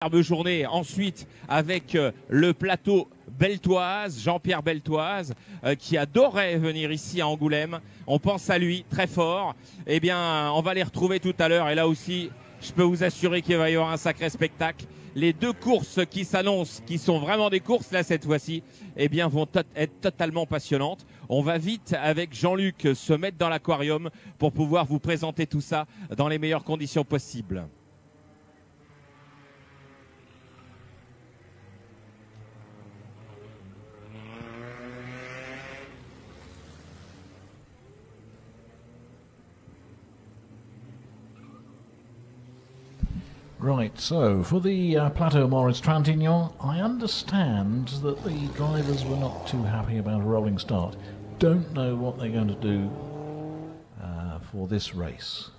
Superbe journée ensuite avec le plateau Beltoise, Jean-Pierre Beltoise, qui adorait venir ici à Angoulême. On pense à lui très fort. Eh bien, on va les retrouver tout à l'heure. Et là aussi, je peux vous assurer qu'il va y avoir un sacré spectacle. Les deux courses qui s'annoncent, qui sont vraiment des courses là cette fois-ci, eh bien, vont être totalement passionnantes. On va vite avec Jean-Luc se mettre dans l'aquarium pour pouvoir vous présenter tout ça dans les meilleures conditions possibles. Right, so for the Plateau Maurice Trintignant, I understand that the drivers were not too happy about a rolling start. Don't know what they're going to do for this race.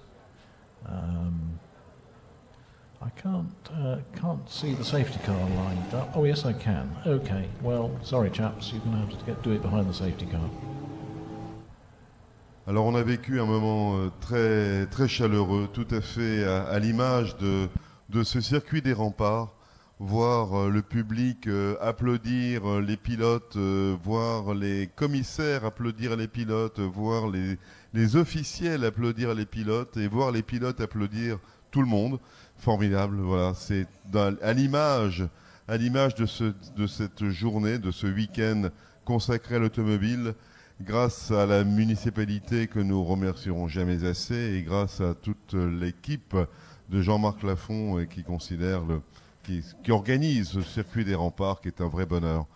I can't see the safety car lined up. Oh yes, I can. Okay, well, sorry chaps, you're going to have to do it behind the safety car. Alors on a vécu un moment très, très chaleureux, tout à fait à l'image de ce circuit des remparts, voir le public applaudir les pilotes, voir les commissaires applaudir les pilotes, voir les officiels applaudir les pilotes et voir les pilotes applaudir tout le monde. Formidable, voilà, c'est à l'image de cette journée, de ce week-end consacré à l'automobile, grâce à la municipalité que nous remercierons jamais assez et grâce à toute l'équipe de Jean-Marc Lafont qui considère qui organise ce circuit des remparts qui est un vrai bonheur.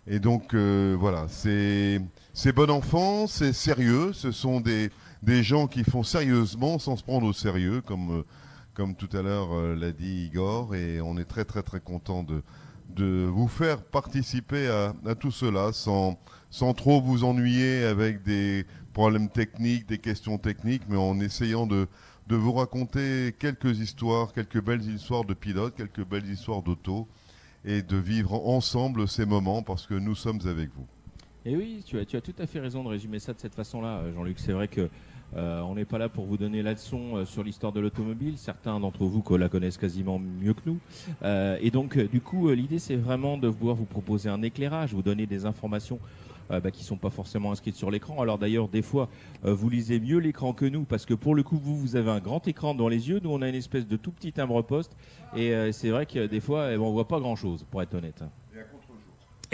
Et donc voilà, c'est bon enfant, c'est sérieux, ce sont des gens qui font sérieusement sans se prendre au sérieux, comme tout à l'heure l'a dit Igor, et on est très très très content de vous faire participer à tout cela sans trop vous ennuyer avec des problèmes techniques, des questions techniques, mais en essayant de vous raconter quelques histoires, quelques belles histoires de pilotes, quelques belles histoires d'auto, et de vivre ensemble ces moments parce que nous sommes avec vous. Et oui, tu as tout à fait raison de résumer ça de cette façon-là, Jean-Luc. C'est vrai que on n'est pas là pour vous donner la leçon sur l'histoire de l'automobile. Certains d'entre vous la connaissent quasiment mieux que nous. Et donc, du coup, l'idée, c'est vraiment de pouvoir vous proposer un éclairage, vous donner des informations qui sont pas forcément inscrites sur l'écran. Alors d'ailleurs, des fois, vous lisez mieux l'écran que nous, parce que pour le coup, vous avez un grand écran dans les yeux. Nous, on a une espèce de tout petit timbre-poste. Et c'est vrai que des fois, on voit pas grand-chose, pour être honnête.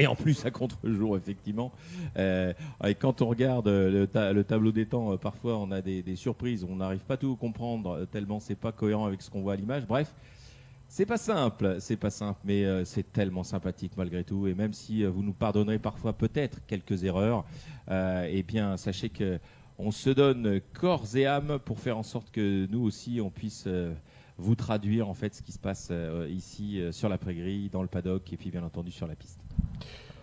Et en plus à contre-jour, effectivement. Et quand on regarde le tableau des temps, parfois on a des surprises. On n'arrive pas tout à comprendre tellement c'est pas cohérent avec ce qu'on voit à l'image. Bref, c'est pas simple, mais c'est tellement sympathique malgré tout. Et même si vous nous pardonnerez parfois peut-être quelques erreurs, eh bien sachez que on se donne corps et âme pour faire en sorte que nous aussi on puisse vous traduire en fait ce qui se passe ici sur la prairie, dans le paddock et puis bien entendu sur la piste.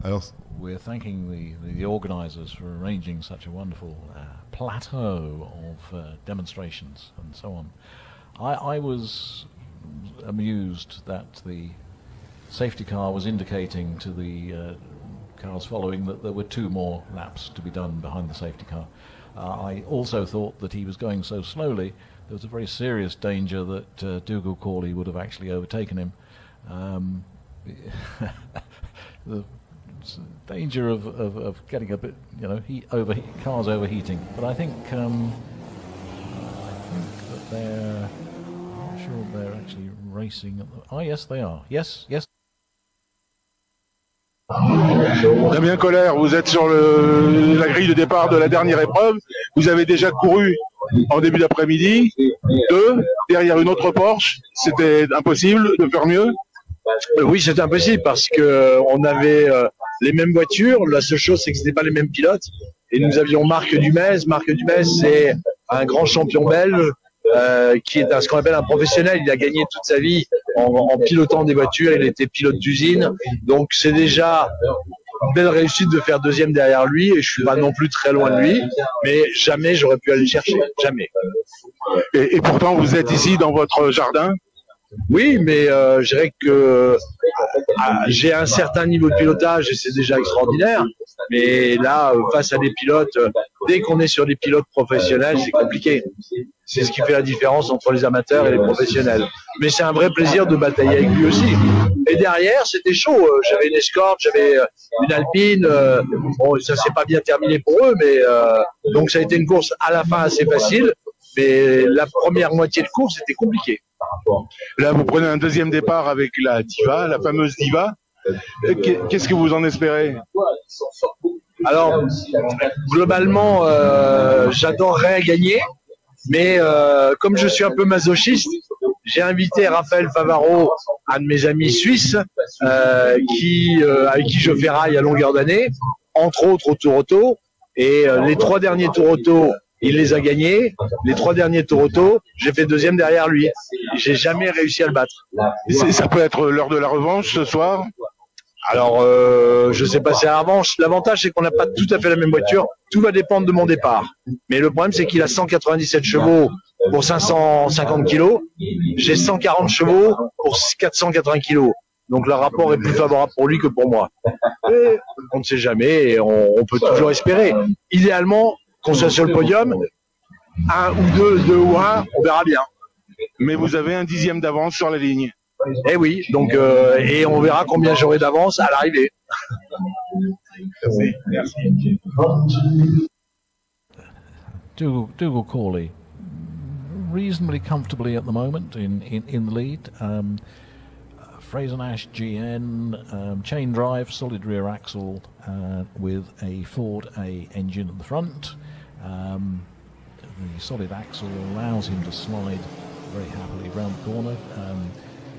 Alors, we're thanking the organisers for arranging such a wonderful plateau of demonstrations and so on. I was amused that the safety car was indicating to the cars following that there were 2 more laps to be done behind the safety car. I also thought that he was going so slowly, there was a very serious danger that Dougal Corley would have actually overtaken him. The danger of getting a bit, cars overheating. But I think that they're, I'm not sure they're actually racing. Yes, they are. Yes. Damien Collère, vous êtes sur la grille de départ de la dernière épreuve. Vous avez déjà couru en début d'après-midi, 2 derrière une autre Porsche. C'était impossible de faire mieux. Oui, c'était impossible parce que on avait les mêmes voitures. La seule chose, c'est que ce n'étaient pas les mêmes pilotes. Et nous avions Marc Dumez. Marc Dumez, c'est un grand champion belge qui est ce qu'on appelle un professionnel. Il a gagné toute sa vie en pilotant des voitures. Il était pilote d'usine. Donc, c'est déjà une belle réussite de faire 2e derrière lui. Et je suis pas non plus très loin de lui. Mais jamais j'aurais pu aller le chercher. Jamais. Et pourtant, vous êtes ici dans votre jardin. Oui, mais je dirais que j'ai un certain niveau de pilotage et c'est déjà extraordinaire. Mais là, face à des pilotes, dès qu'on est sur des pilotes professionnels, c'est compliqué. c'est ce qui fait la différence entre les amateurs et les professionnels. Mais c'est un vrai plaisir de batailler avec lui aussi. Et derrière, c'était chaud. J'avais une escorte, j'avais une Alpine. Bon, ça s'est pas bien terminé pour eux, mais donc ça a été une course à la fin assez facile. Mais la première moitié de course était compliquée. Là, vous prenez un deuxième départ avec la Diva, la fameuse Diva. Qu'est-ce que vous en espérez? Alors, globalement, j'adorerais gagner, mais comme je suis un peu masochiste, j'ai invité Raphaël Favaro, un de mes amis suisses, avec qui je fais rail à longueur d'année, entre autres au Tour Auto, et les 3 derniers Tours Auto, il les a gagnés. Les 3 derniers Tour Auto, j'ai fait deuxième derrière lui. J'ai jamais réussi à le battre. Ça peut être l'heure de la revanche ce soir? Alors, je sais pas si c'est la revanche. L'avantage, c'est qu'on n'a pas tout à fait la même voiture. Tout va dépendre de mon départ. Mais le problème, c'est qu'il a 197 chevaux pour 550 kilos. J'ai 140 chevaux pour 480 kilos. Donc, le rapport est plus favorable pour lui que pour moi. Mais on ne sait jamais et on peut toujours espérer. Idéalement, qu'on soit sur le podium, 1 ou 2, 2 ou 1, on verra bien. Mais vous avez un 10e d'avance sur la ligne. Eh oui, donc et on verra combien j'aurai d'avance à l'arrivée. Merci. Dougal Cawley, reasonably comfortably at the moment in the lead. Fraser Nash GN, chain drive, solid rear axle with a Ford A engine at the front. The solid axle allows him to slide very happily round the corner.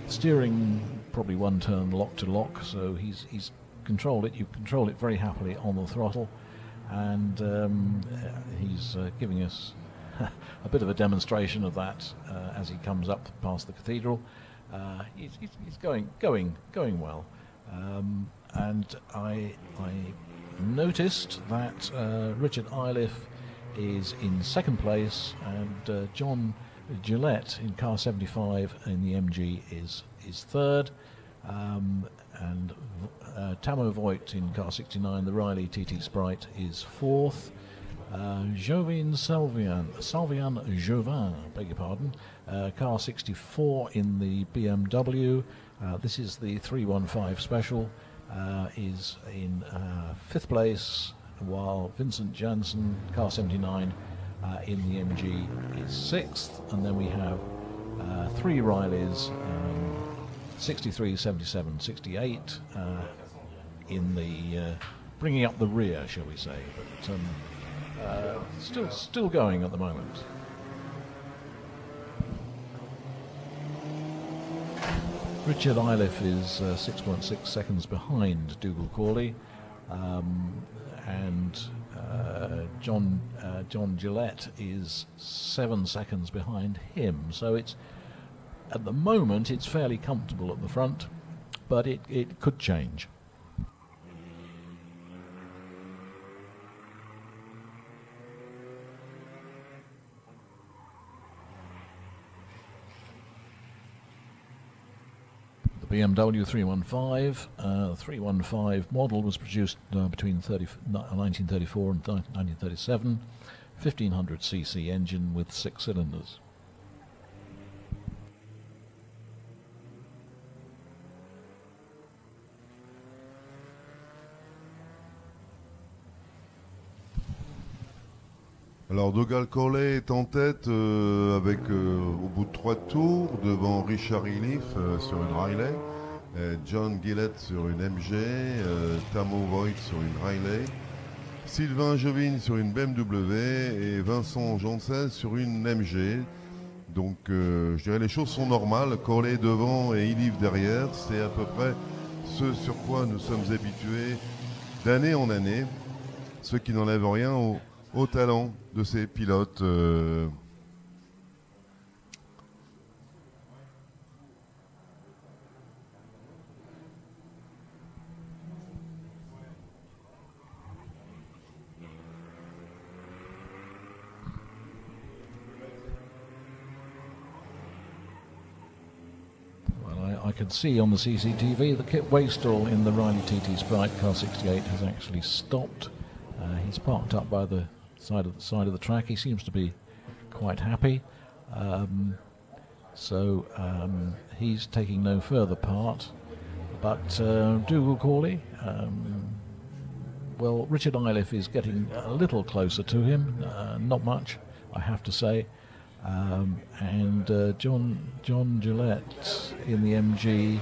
Steering probably 1 turn lock to lock, so he's controlled it. You control it very happily on the throttle, and he's giving us a bit of a demonstration of that as he comes up past the cathedral. He's going well, and I noticed that Richard Iliff is in 2nd place, and John Gillette in car 75 in the MG is 3rd, and Tamo Voigt in car 69, the Riley TT Sprite, is 4th. Salvian Jovin, beg your pardon, car 64 in the BMW. This is the 315 special, is in 5th place, while Vincent Janssen, car 79, in the MG is 6th, and then we have 3 Rileys, 63, 77, 68 in the bringing up the rear, shall we say, but still going at the moment. Richard Iliff is 6.6 seconds behind Dougal Cawley, and John Gillette is 7 seconds behind him. So it's, at the moment, it's fairly comfortable at the front, but it could change. The BMW 315 model was produced between 1934 and 1937, 1500cc engine with 6 cylinders. Alors Dougal Cawley est en tête avec au bout de 3 tours devant Richard Iliff sur une Riley, John Gillette sur une MG, Tamo Voigt sur une Riley, Sylvain Jovin sur une BMW et Vincent Janssen sur une MG. Donc je dirais les choses sont normales, Cawley devant et Iliff derrière, c'est à peu près ce sur quoi nous sommes habitués d'année en année, ce qui n'enlève rien au talent de ces pilotes. I can see on the CCTV the Kit Waystall in the Riley TT Sprite car 68 has actually stopped. He's parked up by the side of the track. He seems to be quite happy. He's taking no further part. But Dougal Cawley, well, Richard Iliff is getting a little closer to him, not much, I have to say. And John Gillette in the MG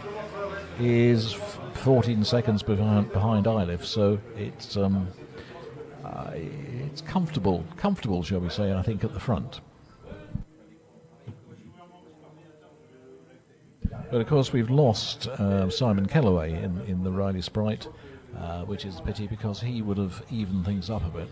is 14 seconds behind Iliff, so it's comfortable, shall we say, I think, at the front. But of course we've lost Simon Kellaway in the Riley Sprite, which is a pity because he would have evened things up a bit.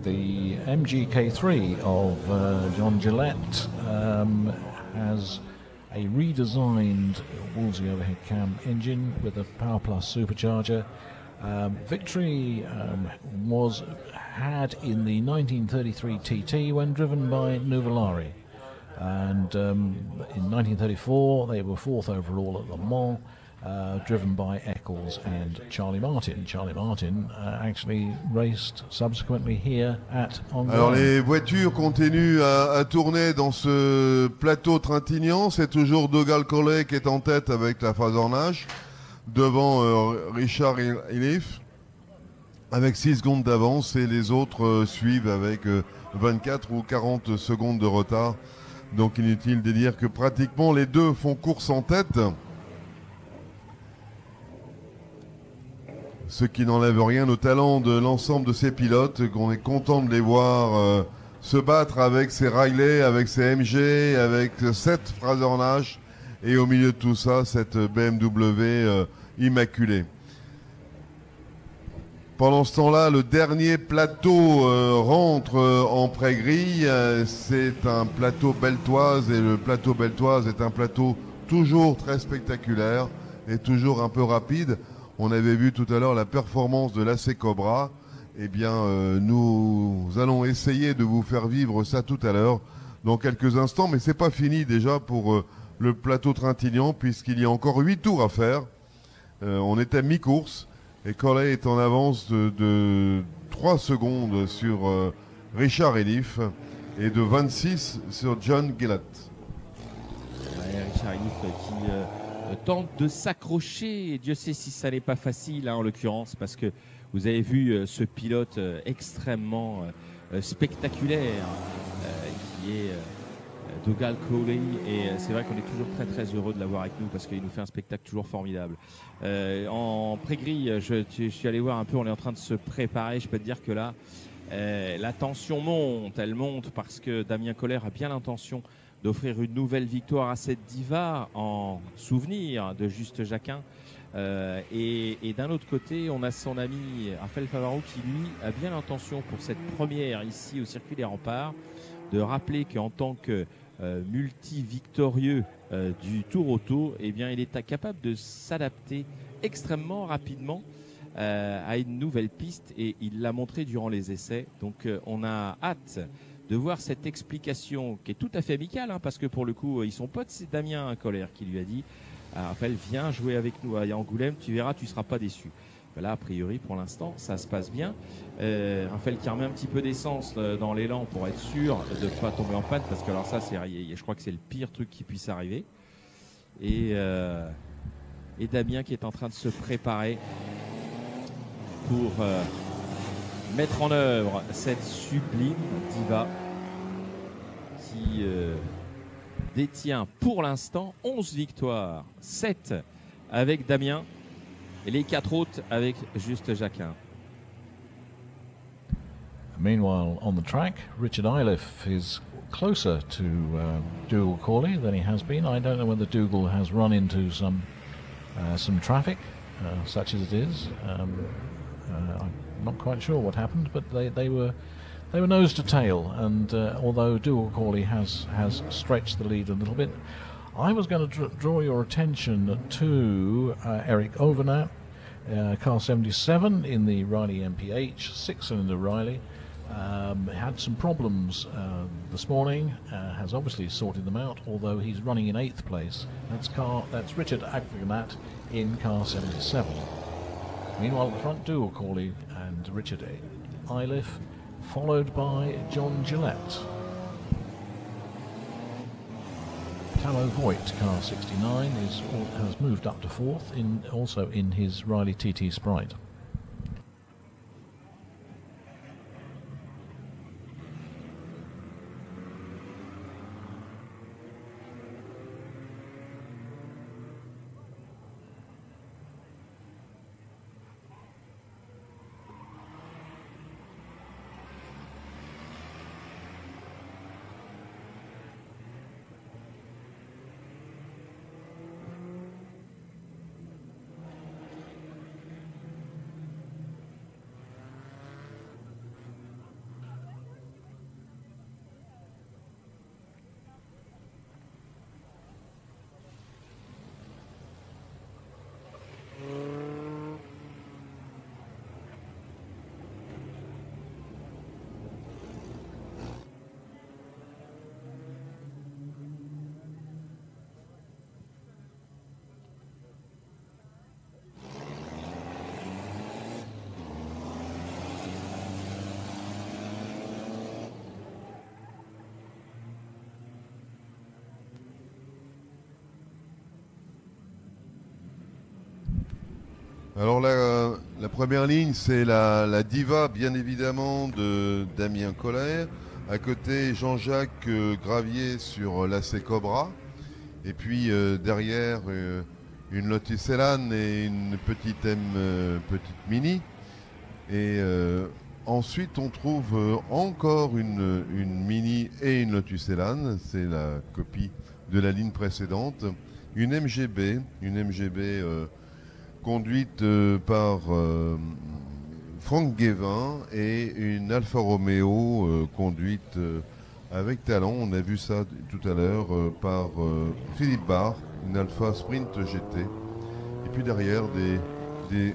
The MGK3 of John Gillette has a redesigned Wolseley overhead cam engine with a Power Plus supercharger. Victory was had in the 1933 TT when driven by Nuvolari, and in 1934 they were 4th overall at Le Mans, driven by Eccles and Charlie Martin. Charlie Martin actually raced subsequently here at Angoulême. Alors les voitures continuent à tourner dans ce plateau Trintignant. C'est toujours Dougal Cawley qui est en tête avec la Fraser Nash, devant Richard Iliff avec 6 secondes d'avance, et les autres suivent avec 24 ou 40 secondes de retard. Donc inutile de dire que pratiquement les deux font course en tête. Ce qui n'enlève rien au talent de l'ensemble de ces pilotes, qu'on est content de les voir se battre avec ces Riley, avec ces MG, avec cette Fraser Nash, et au milieu de tout ça, cette BMW immaculée. Pendant ce temps-là, le dernier plateau rentre en pré-grille. C'est un plateau beltoise, et le plateau beltoise est un plateau toujours très spectaculaire et toujours un peu rapide. On avait vu tout à l'heure la performance de l'AC Cobra. Eh bien, nous allons essayer de vous faire vivre ça tout à l'heure, dans quelques instants. Mais c'est pas fini déjà pour le plateau Trintignant, puisqu'il y a encore 8 tours à faire. On est à mi-course, et Cawley est en avance de 3 secondes sur Richard Iliff et de 26 sur John Gillette. Ouais, Richard Iliff qui tente de s'accrocher, et Dieu sait si ça n'est pas facile, hein, en l'occurrence, parce que vous avez vu ce pilote extrêmement spectaculaire qui est Dougal Cawley, et c'est vrai qu'on est toujours très très heureux de l'avoir avec nous parce qu'il nous fait un spectacle toujours formidable. En pré-grille, je suis allé voir un peu, on est en train de se préparer. Je peux te dire que là, la tension monte, elle monte, parce que Damien Koller a bien l'intention d'offrir une nouvelle victoire à cette diva en souvenir de Juste Jacquin. Et d'un autre côté, on a son ami Raphaël Favaro qui, lui, a bien l'intention pour cette première ici au circuit des Remparts de rappeler qu'en tant que multi-victorieux du Tour Auto, eh bien, il est capable de s'adapter extrêmement rapidement à une nouvelle piste, et il l'a montré durant les essais. Donc on a hâte de voir cette explication qui est tout à fait amicale, hein, parce que pour le coup, ils sont potes. C'est Damien Koller qui lui a dit Raphaël, viens jouer avec nous à Angoulême, tu verras, tu ne seras pas déçu. Là, a priori, pour l'instant, ça se passe bien. Raphaël qui remet un petit peu d'essence dans l'élan pour être sûr de ne pas tomber en panne, parce que alors ça, je crois que c'est le pire truc qui puisse arriver. Et Damien qui est en train de se préparer pour mettre en œuvre cette sublime diva qui détient pour l'instant 11 victoires, 7 avec Damien et les 4 autres avec Juste Jacquin. Meanwhile, on the track, Richard Iliff is closer to Dougal Corley than he has been. I don't know whether Dougal has run into some traffic, such as it is. I'm not quite sure what happened, but they were nose to tail. And although Dougal Corley has stretched the lead a little bit, I was going to draw your attention to Eric Overnat, car 77 in the Riley MPH, 6-cylinder Riley. Had some problems this morning, has obviously sorted them out, although he's running in 8th place. That's Richard Overnat in car 77. Meanwhile at the front, Dougal Corley and Richard Iliff, followed by John Gillette. Tallow Voigt, car 69, has moved up to 4th, also in his Riley TT Sprite. Alors la première ligne, c'est la diva, bien évidemment, de Damien Koller. À côté, Jean-Jacques Gravier sur l'AC Cobra. Et puis derrière, une Lotus Elan et une petite petite Mini. Et ensuite, on trouve encore une Mini et une Lotus Elan. C'est la copie de la ligne précédente. Une MGB conduite par Franck Guévin, et une Alfa Romeo conduite avec talent, on a vu ça tout à l'heure, par Philippe Barr, une Alfa Sprint GT. Et puis derrière des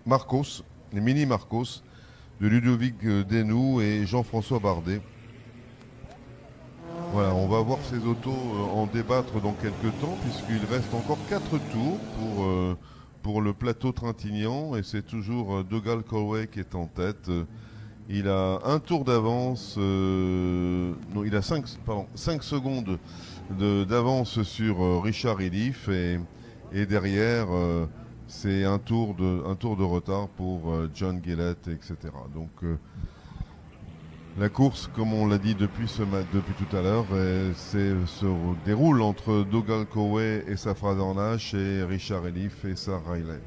Marcos, les mini Marcos de Ludovic Denou et Jean-François Bardet. Voilà, on va voir ces autos en débattre dans quelques temps, puisqu'il reste encore 4 tours pour le plateau Trintignant, et c'est toujours Dougal Corley qui est en tête. Il a un tour d'avance, non, il a 5 secondes d'avance sur Richard Iliff, et derrière c'est un tour de retard pour John Gillette, etc. Donc la course, comme on l'a dit depuis tout à l'heure, se déroule entre Dougal Corley et Safra Dornache et Richard Iliff et Sarah Riley.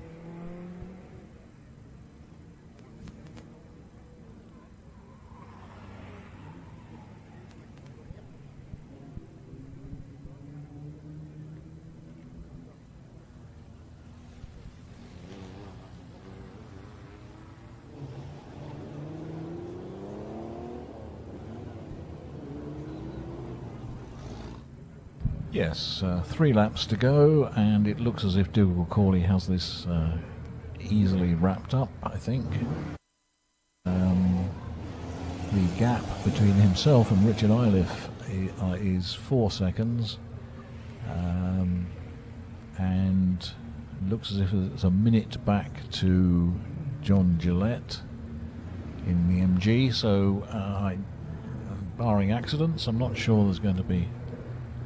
Yes, 3 laps to go, and it looks as if Dougal Corley has this easily wrapped up, I think. The gap between himself and Richard Iliff is 4 seconds, and looks as if it's a minute back to John Gillette in the MG, so barring accidents, I'm not sure there's going to be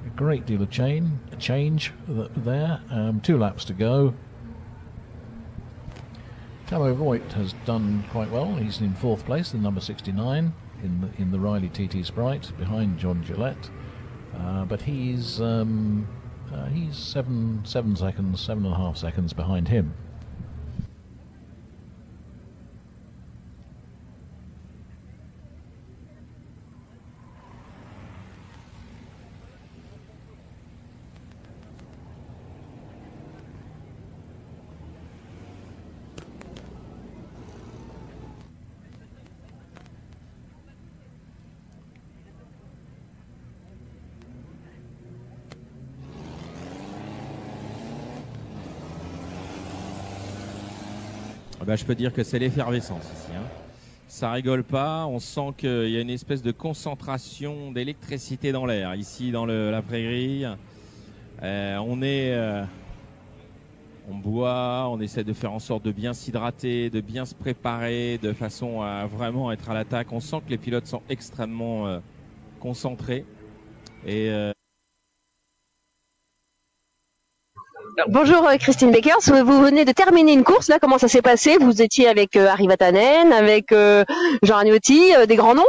a great deal of change there. 2 laps to go. Tallow Voigt has done quite well. He's in 4th place, in number 69 in the Riley TT Sprite, behind John Gillette. But he's 7 seconds, 7.5 seconds behind him. Ah bah, je peux dire que c'est l'effervescence ici, hein. Ça rigole pas, on sent qu'il y a une espèce de concentration d'électricité dans l'air, ici dans la prairie. On boit, on essaie de faire en sorte de bien s'hydrater, de bien se préparer, de façon à vraiment être à l'attaque. On sent que les pilotes sont extrêmement concentrés. Et Bonjour Christine Beckers, vous venez de terminer une course, là comment ça s'est passé? Vous étiez avec Harry Vatanen, avec Jean Agnotti, des grands noms?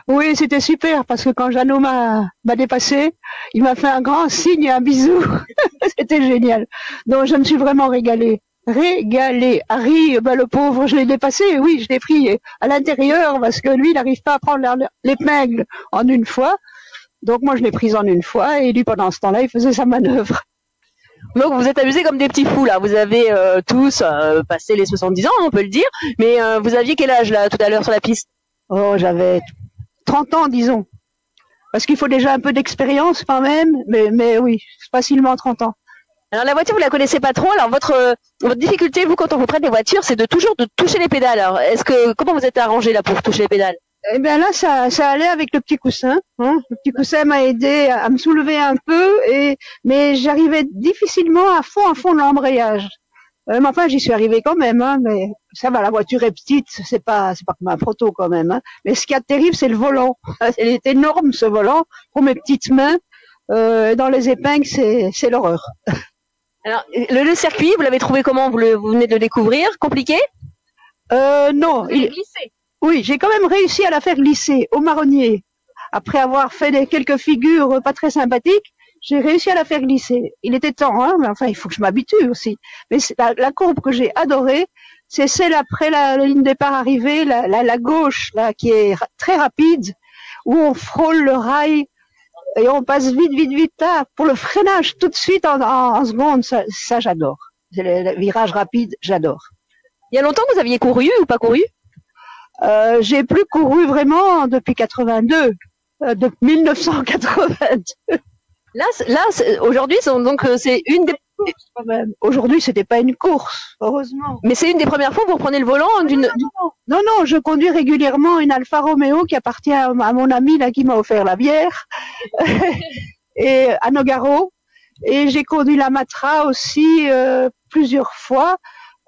Oui, c'était super parce que quand Jeannot m'a dépassé, il m'a fait un grand signe et un bisou. C'était génial. Donc je me suis vraiment régalée. Harry, le pauvre, je l'ai dépassé, oui, je l'ai pris à l'intérieur parce que lui, il n'arrive pas à prendre l'épingle en une fois. Donc moi, je l'ai prise en une fois et lui, pendant ce temps-là, il faisait sa manœuvre. Donc vous êtes amusés comme des petits fous là, vous avez tous passé les 70 ans, on peut le dire, mais vous aviez quel âge là tout à l'heure sur la piste? Oh, j'avais 30 ans, disons. Parce qu'il faut déjà un peu d'expérience quand même, mais oui, facilement 30 ans. Alors la voiture, vous la connaissez pas trop, alors votre difficulté, vous, quand on vous prête des voitures, c'est de toujours de toucher les pédales. Alors comment vous êtes arrangé là pour toucher les pédales? Eh bien là, ça allait avec le petit coussin. Hein. Le petit coussin m'a aidé à me soulever un peu, mais j'arrivais difficilement à fond de l'embrayage. Mais enfin, j'y suis arrivée quand même. Hein, mais ça va, la voiture est petite, c'est pas comme un proto quand même. Hein. Mais ce qui est terrible, c'est le volant. Il est énorme ce volant pour mes petites mains. Dans les épingles, c'est l'horreur. Alors le circuit, vous l'avez trouvé comment? Vous venez de le découvrir? Compliqué? Non. Il est glissé. Oui, j'ai quand même réussi à la faire glisser au marronnier. Après avoir fait quelques figures pas très sympathiques, j'ai réussi à la faire glisser. Il était temps, hein, mais enfin, il faut que je m'habitue aussi. Mais la courbe que j'ai adorée, c'est celle après la ligne de départ arrivée, la gauche, là, qui est très rapide, où on frôle le rail et on passe vite là, pour le freinage tout de suite en seconde. Ça j'adore. Le virage rapide, j'adore. Il y a longtemps que vous aviez couru ou pas couru? J'ai plus couru vraiment depuis 82, de 1982. Là, aujourd'hui, c'est une des. Aujourd'hui, c'était pas une course, heureusement. Mais c'est une des premières fois que vous reprenez le volant d'une. Non, je conduis régulièrement une Alfa Romeo qui appartient à mon ami là qui m'a offert la bière et à Nogaro. Et j'ai conduit la Matra aussi plusieurs fois.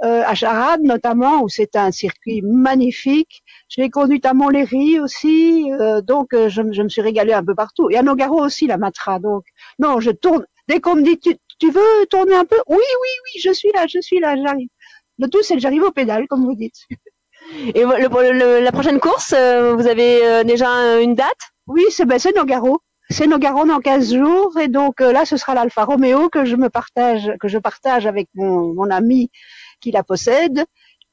À Charade notamment, où c'est un circuit magnifique. Je l'ai conduite à Montlhéry aussi, donc je me suis régalée un peu partout. Et à Nogaro aussi, la Matra. Donc non, je tourne. Dès qu'on me dit tu veux tourner un peu, oui, je suis là, j'arrive. Le tout, c'est que j'arrive au pédale, comme vous dites. Et la prochaine course, vous avez déjà une date? Oui, c'est Nogaro. C'est Nogaro dans 15 jours, et donc là, ce sera l'Alfa Romeo que je partage avec mon ami qui la possède,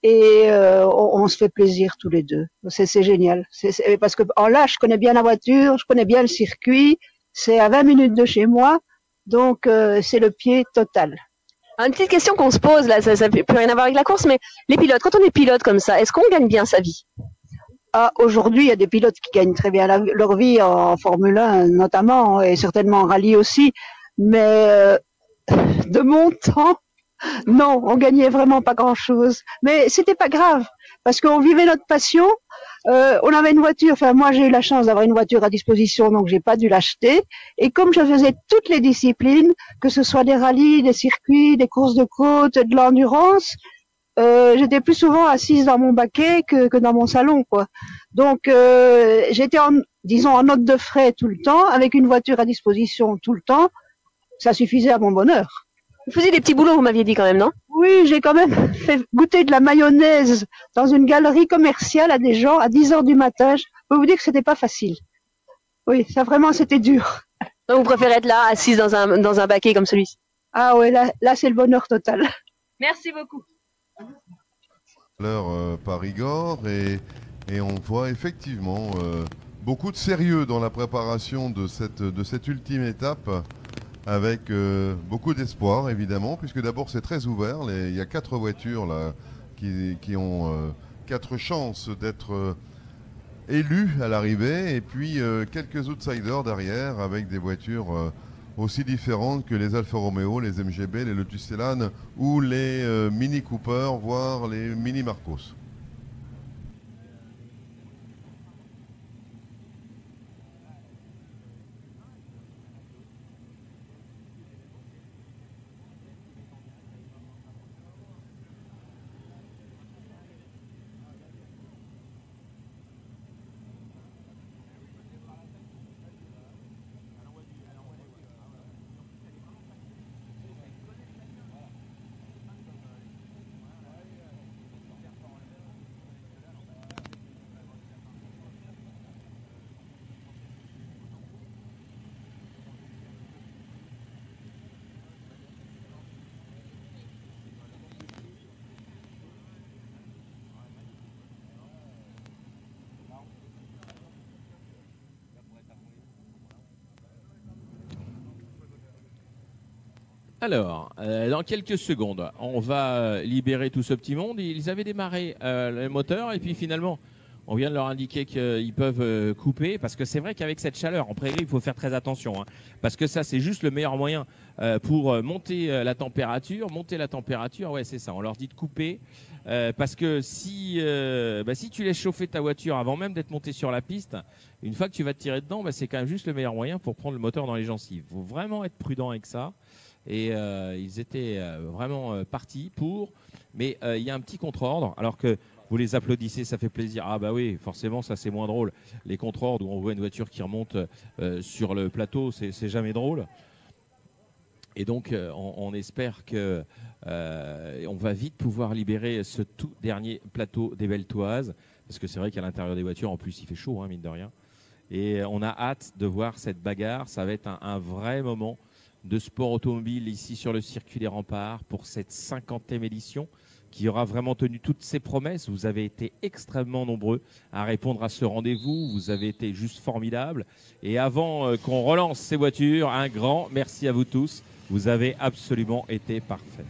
et on se fait plaisir tous les deux. C'est génial. Parce que là, je connais bien la voiture, je connais bien le circuit, c'est à 20 minutes de chez moi, donc c'est le pied total. Une petite question qu'on se pose, là, ça peut plus rien à voir avec la course, mais les pilotes, quand on est pilote comme ça, est-ce qu'on gagne bien sa vie? Aujourd'hui, il y a des pilotes qui gagnent très bien leur vie en Formule 1 notamment, et certainement en rallye aussi, mais de mon temps, non, on gagnait vraiment pas grand-chose. Mais c'était pas grave, parce qu'on vivait notre passion. On avait une voiture, enfin moi j'ai eu la chance d'avoir une voiture à disposition, donc j'ai pas dû l'acheter. Et comme je faisais toutes les disciplines, que ce soit des rallyes, des circuits, des courses de côte, de l'endurance, j'étais plus souvent assise dans mon baquet que dans mon salon, quoi. Donc j'étais en note de frais tout le temps, avec une voiture à disposition tout le temps. Ça suffisait à mon bonheur. Vous faisiez des petits boulots, vous m'aviez dit quand même, non? Oui, j'ai quand même fait goûter de la mayonnaise dans une galerie commerciale à des gens à 10 heures du matin. Je peux vous dire que c'était pas facile. Oui, ça vraiment, c'était dur. Donc vous préférez être là, assise dans un baquet comme celui-ci? Ah ouais, là c'est le bonheur total. Merci beaucoup. Par Igor, et on voit effectivement beaucoup de sérieux dans la préparation de cette ultime étape, avec beaucoup d'espoir évidemment, puisque d'abord c'est très ouvert. Il y a 4 voitures là qui ont 4 chances d'être élues à l'arrivée, et puis quelques outsiders derrière avec des voitures aussi différentes que les Alfa Romeo, les MGB, les Lotus Elan ou les Mini Cooper, voire les Mini Marcos. Alors, dans quelques secondes, on va libérer tout ce petit monde. Ils avaient démarré le moteur et puis finalement, on vient de leur indiquer qu'ils peuvent couper parce que c'est vrai qu'avec cette chaleur en prairie, il faut faire très attention, hein, parce que ça, c'est juste le meilleur moyen pour monter la température. Monter la température, ouais, c'est ça. On leur dit de couper parce que si tu laisses chauffer ta voiture avant même d'être monté sur la piste, une fois que tu vas te tirer dedans, c'est quand même juste le meilleur moyen pour prendre le moteur dans les gencives. Il faut vraiment être prudent avec ça. Et ils étaient vraiment partis pour, mais il y a un petit contre-ordre, alors que vous les applaudissez, ça fait plaisir. Ah bah oui, forcément, ça c'est moins drôle. Les contre-ordres où on voit une voiture qui remonte sur le plateau, c'est jamais drôle. Et donc, on espère que on va vite pouvoir libérer ce tout dernier plateau des Belles Toises, parce que c'est vrai qu'à l'intérieur des voitures, en plus, il fait chaud, hein, mine de rien. Et on a hâte de voir cette bagarre. Ça va être un vrai moment de sport automobile ici sur le circuit des Remparts pour cette 50e édition qui aura vraiment tenu toutes ses promesses. Vous avez été extrêmement nombreux à répondre à ce rendez-vous. Vous avez été juste formidables. Et avant qu'on relance ces voitures, un grand merci à vous tous. Vous avez absolument été parfaits.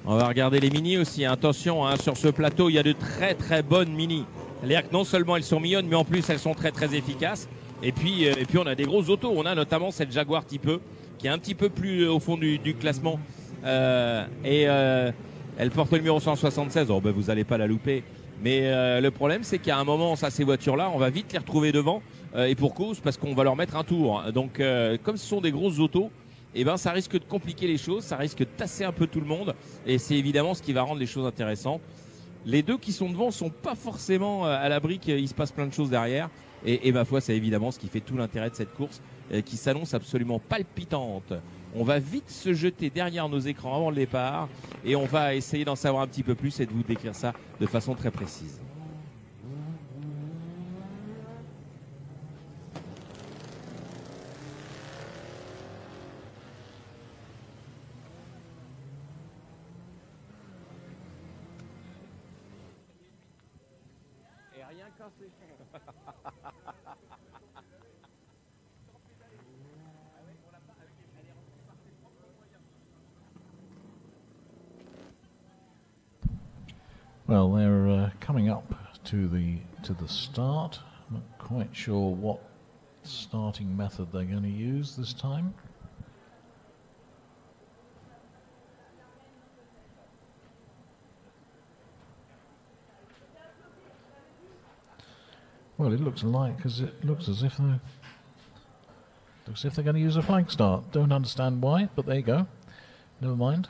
On va regarder les Mini aussi. Attention, hein, sur ce plateau, il y a de très très bonnes Mini. C'est-à-dire que non seulement elles sont mignonnes, mais en plus elles sont très très efficaces. Et puis on a des grosses autos. On a notamment cette Jaguar Type E qui est un petit peu plus au fond du classement. Elle porte le numéro 176. Oh, vous n'allez pas la louper. Mais le problème, c'est qu'à un moment, ces voitures-là, on va vite les retrouver devant. Et pour cause, parce qu'on va leur mettre un tour. Donc, comme ce sont des grosses autos, ça risque de compliquer les choses, ça risque de tasser un peu tout le monde, et c'est évidemment ce qui va rendre les choses intéressantes. Les deux qui sont devant sont pas forcément à l'abri qu'il se passe plein de choses derrière, et ma foi, c'est évidemment ce qui fait tout l'intérêt de cette course, qui s'annonce absolument palpitante. On va vite se jeter derrière nos écrans avant le départ, et on va essayer d'en savoir un petit peu plus et de vous décrire ça de façon très précise. Well, they're coming up to the start. I'm not quite sure what starting method they're going to use this time. Well, it looks as if they're going to use a flank start. Don't understand why, but there you go. Never mind.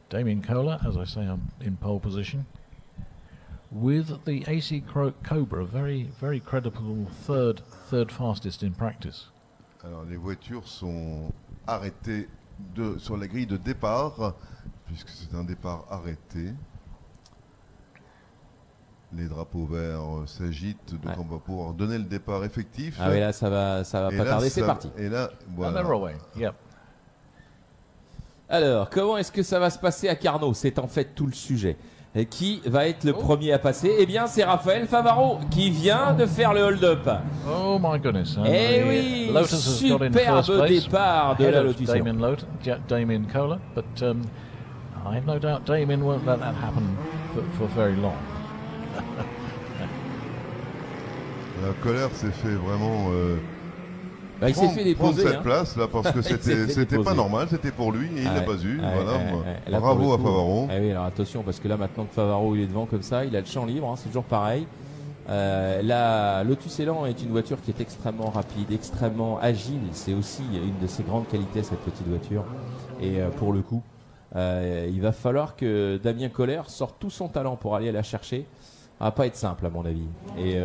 Damien Kohler, as I say, I'm in pole position with the AC Cobra, very, very credible third fastest in practice. Alors les voitures sont arrêtées sur la grille de départ, puisque c'est un départ arrêté. Les drapeaux verts s'agitent, donc on va pouvoir donner le départ effectif. Ah oui, là ça va pas tarder, c'est parti. Et là, voilà. And they're away. Yep. Alors, comment est-ce que ça va se passer à Carnot? C'est en fait tout le sujet. Et qui va être le premier à passer? Eh bien, c'est Raphaël Favaro qui vient de faire le hold-up. Oh my goodness. Eh oui, superbe départ de la Lotus Elan. Damien Kohler, but I have no doubt Damien won't let that happen for very long. La colère s'est fait vraiment Il s'est fait déposer cette place là parce que c'était pas normal, c'était pour lui et il l'a pas eu. Voilà, bravo à Favaro. Oui, alors attention parce que là maintenant que Favaro il est devant comme ça, il a le champ libre, c'est toujours pareil. La Lotus Elan est une voiture qui est extrêmement rapide, extrêmement agile. C'est aussi une de ses grandes qualités cette petite voiture. Et pour le coup, il va falloir que Damien Kohler sorte tout son talent pour aller la chercher. Ça va pas être simple à mon avis. Et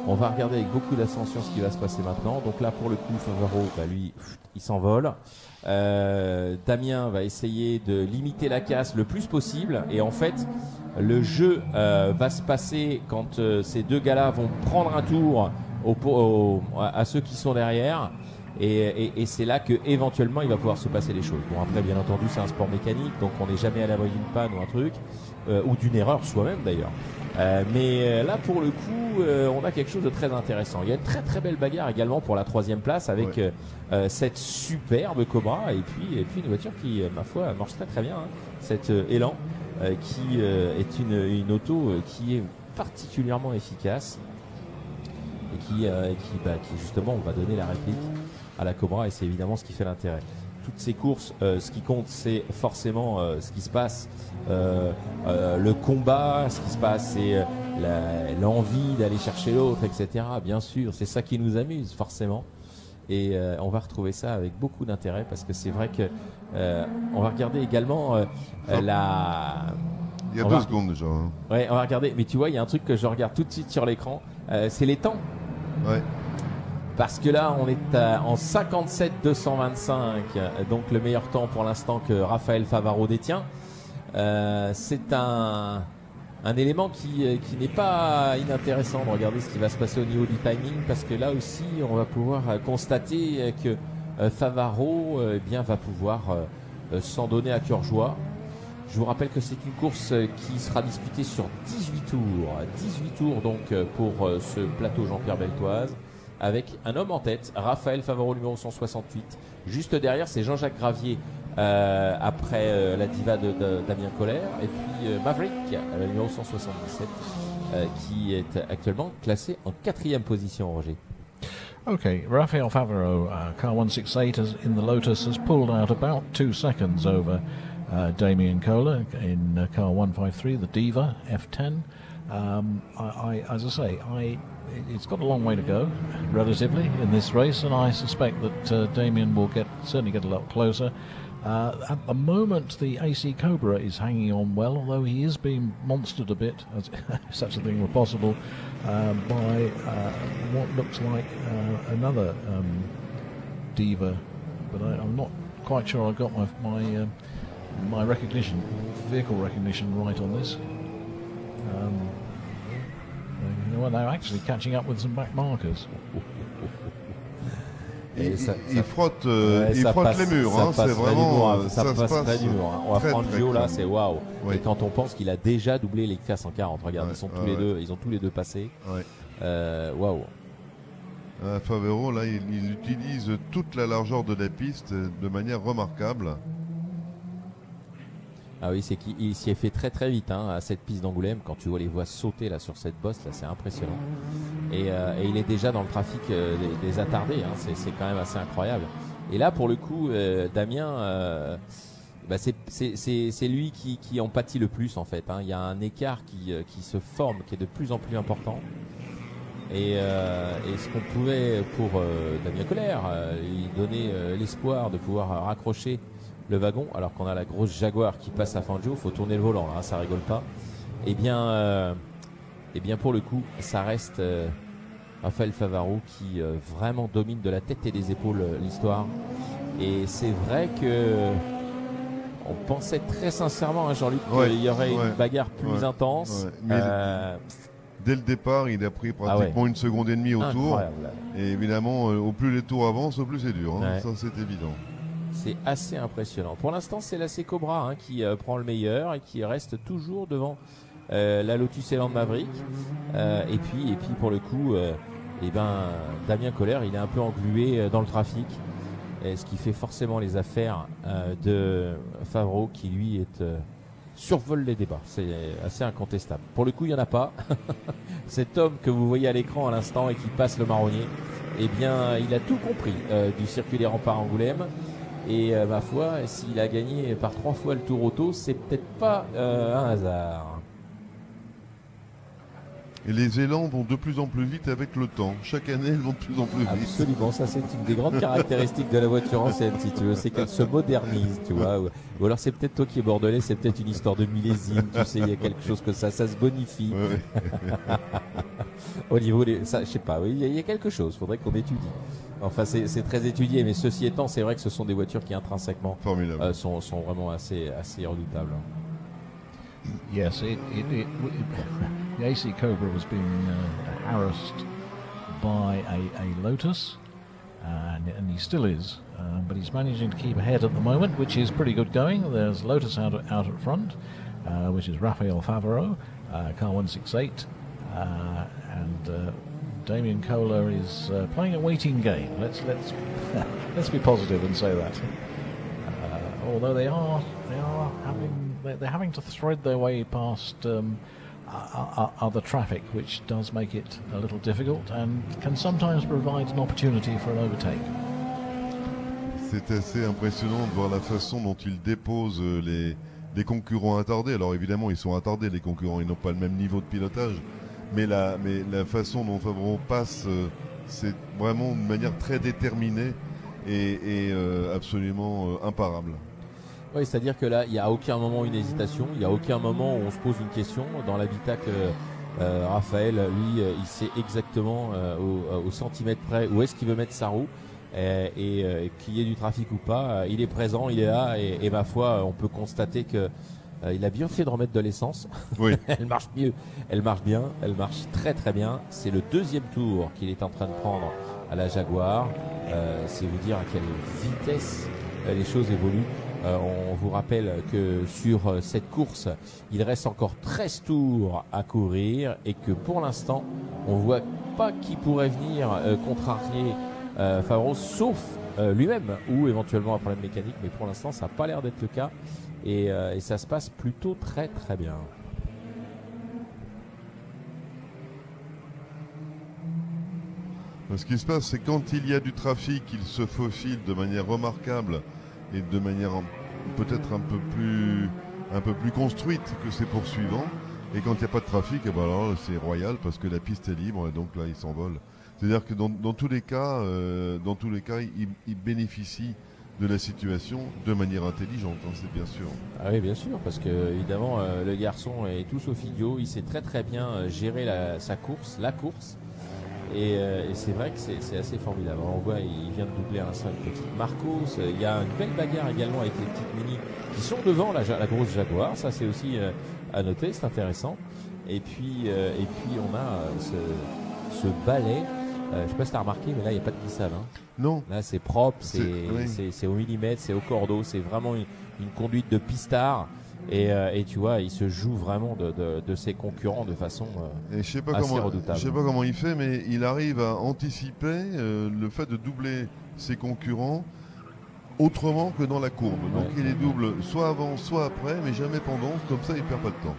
on va regarder avec beaucoup d'attention ce qui va se passer maintenant. Donc là, pour le coup, Favaro, lui, il s'envole. Damien va essayer de limiter la casse le plus possible. Et en fait, le jeu va se passer quand ces deux gars-là vont prendre un tour à ceux qui sont derrière. Et c'est là que éventuellement il va pouvoir se passer les choses. Bon, après, bien entendu, c'est un sport mécanique, donc on n'est jamais à l'abri d'une panne ou un truc, ou d'une erreur soi-même d'ailleurs. Mais là, pour le coup, on a quelque chose de très intéressant. Il y a une très très belle bagarre également pour la 3e place avec cette superbe Cobra et puis une voiture qui, ma foi, marche très très bien. Hein. Cette Elan qui est une auto qui est particulièrement efficace et qui justement va donner la réplique à la Cobra, et c'est évidemment ce qui fait l'intérêt. Toutes ces courses, ce qui compte, c'est forcément ce qui se passe, le combat, ce qui se passe, c'est l'envie d'aller chercher l'autre, etc. Bien sûr, c'est ça qui nous amuse forcément, et on va retrouver ça avec beaucoup d'intérêt parce que c'est vrai que on va regarder également la. Il y a 2 secondes déjà. Hein. Ouais, on va regarder. Mais tu vois, il y a un truc que je regarde tout de suite sur l'écran, c'est les temps. Ouais. Parce que là, on est en 57-225, donc le meilleur temps pour l'instant que Raphaël Favaro détient. C'est un élément qui n'est pas inintéressant de regarder ce qui va se passer au niveau du timing, parce que là aussi, on va pouvoir constater que Favaro va pouvoir s'en donner à cœur joie. Je vous rappelle que c'est une course qui sera disputée sur 18 tours. 18 tours donc pour ce plateau Jean-Pierre Beltoise, avec un homme en tête, Raphaël Favaro numéro 168. Juste derrière, c'est Jean-Jacques Gravier après la diva de Damien Kohler. Et puis Maverick, numéro 177, qui est actuellement classé en 4e position, Roger. Okay, Raphael Favaro, car 168 in the Lotus, has pulled out about 2 seconds over Damien Kohler in car 153, the Diva F10. As I say, it's got a long way to go, relatively, in this race, and I suspect that Damien will certainly get a lot closer. At the moment, the AC Cobra is hanging on well, although he is being monstered a bit, as if such a thing were possible, by what looks like another Diva, but I'm not quite sure I got my vehicle recognition right on this. You know what, they're actually catching up with some back markers. Il frotte les murs, hein, c'est vraiment ça passe près du mur. Hein. On va prendre Gio là, c'est waouh. Oui. Et quand on pense qu'il a déjà doublé les K140, regarde, ouais, ils ont tous les deux passé. Ouais. Waouh. Favaro là, il utilise toute la largeur de la piste de manière remarquable. Ah oui, c'est qu'il s'y est fait très très vite hein, à cette piste d'Angoulême. Quand tu vois les voies sauter là sur cette bosse, là, c'est impressionnant. Et il est déjà dans le trafic des attardés. Hein, c'est quand même assez incroyable. Et là, pour le coup, Damien, c'est lui qui en pâtit le plus en fait. Hein. Il y a un écart qui se forme, qui est de plus en plus important. Et ce qu'on pouvait pour Damien Kohler, lui donner l'espoir de pouvoir raccrocher le wagon, alors qu'on a la grosse Jaguar qui passe à Fangio, faut tourner le volant, là, ça rigole pas. Et bien pour le coup, ça reste Raphaël Favaro qui vraiment domine de la tête et des épaules l'histoire. Et c'est vrai que on pensait très sincèrement, hein, Jean-Luc, qu'il y aurait une bagarre plus intense. Ouais. Mais dès le départ, il a pris pratiquement 1,5 secondes au tour. Et évidemment, au plus les tours avancent, au plus c'est dur. Hein. Ça, c'est évident. C'est assez impressionnant. Pour l'instant, c'est la Cobra qui prend le meilleur et qui reste toujours devant la Lotus Eland Maverick. Et puis pour le coup, Damien Koller, il est un peu englué dans le trafic, ce qui fait forcément les affaires de Favreau, qui lui survole les débats. C'est assez incontestable. Pour le coup, il n'y en a pas. Cet homme que vous voyez à l'écran à l'instant et qui passe le marronnier, eh bien, il a tout compris du circuit des remparts Angoulême. Et ma foi, s'il a gagné par 3 fois le Tour Auto, c'est peut-être pas un hasard. Et les élans vont de plus en plus vite avec le temps. Chaque année, ils vont de plus en plus vite. Absolument, ça c'est une des grandes caractéristiques de la voiture ancienne, si tu veux, c'est qu'elle se modernise, tu vois. Ou alors c'est peut-être toi qui es bordelais, c'est peut-être une histoire de millésime, tu sais, il y a quelque chose que ça se bonifie. Ouais. Au niveau des, ça, je sais pas, oui, il y a quelque chose, faudrait qu'on étudie. Enfin, c'est très étudié, mais ceci étant, c'est vrai que ce sont des voitures qui intrinsèquement sont vraiment assez redoutables. Yes, the AC Cobra was being harassed by a Lotus, and he still is, but he's managing to keep ahead at the moment, which is pretty good going. There's Lotus out at front, which is Raphael Favreau, car 168, and Damien Kohler is playing a waiting game. Let's be positive and say that. Although they're having to thread their way past other traffic, which does make it a little difficult and can sometimes provide an opportunity for an overtake. C'est assez impressionnant de voir la façon dont ils déposent les concurrents attardés. Alors évidemment, ils sont attardés, les concurrents, ils n'ont pas le même niveau de pilotage, mais la façon dont Favreau passe, c'est vraiment de manière très déterminée et absolument imparable. Oui, c'est-à-dire que là, il n'y a à aucun moment une hésitation, il n'y a aucun moment où on se pose une question. Dans l'habitacle, Raphaël, lui, il sait exactement au centimètre près où est-ce qu'il veut mettre sa roue, et qu'il y ait du trafic ou pas, il est présent, il est là, et ma foi, on peut constater que il a bien fait de remettre de l'essence. Oui. Elle marche mieux, elle marche bien, elle marche très très bien. C'est le 2e tour qu'il est en train de prendre à la Jaguar. C'est vous dire à quelle vitesse les choses évoluent. On vous rappelle que sur cette course, il reste encore 13 tours à courir et que pour l'instant, on voit pas qui pourrait venir contrarier Favreau, sauf lui-même ou éventuellement un problème mécanique, mais pour l'instant, ça n'a pas l'air d'être le cas et ça se passe plutôt très très bien. Ce qui se passe, c'est quand il y a du trafic, il se faufile de manière remarquable et de manière peut-être un peu plus construite que ses poursuivants. Et quand il n'y a pas de trafic, eh ben alors c'est royal parce que la piste est libre et donc là il s'envole. C'est-à-dire que dans tous les cas, il bénéficie de la situation de manière intelligente, hein, c'est bien sûr. Ah oui, bien sûr, parce que évidemment le garçon est tout sauf idiot, il sait très très bien gérer la course. Et c'est vrai que c'est assez formidable. On voit, il vient de doubler un seul petit Marcos. Il y a une belle bagarre également avec les petites Mini qui sont devant la grosse Jaguar. Ça, c'est aussi à noter, c'est intéressant. Et puis on a ce balai. Je sais pas si t'as remarqué, mais là, il n'y a pas de glissade. Hein. Non. Là, c'est propre, c'est au millimètre, c'est au cordeau. C'est vraiment une conduite de pistard. Et tu vois, il se joue vraiment de ses concurrents de façon assez redoutable. Je sais pas comment il fait, mais il arrive à anticiper le fait de doubler ses concurrents autrement que dans la courbe. Donc il les double soit avant, soit après, mais jamais pendant. Comme ça, il perd pas de temps.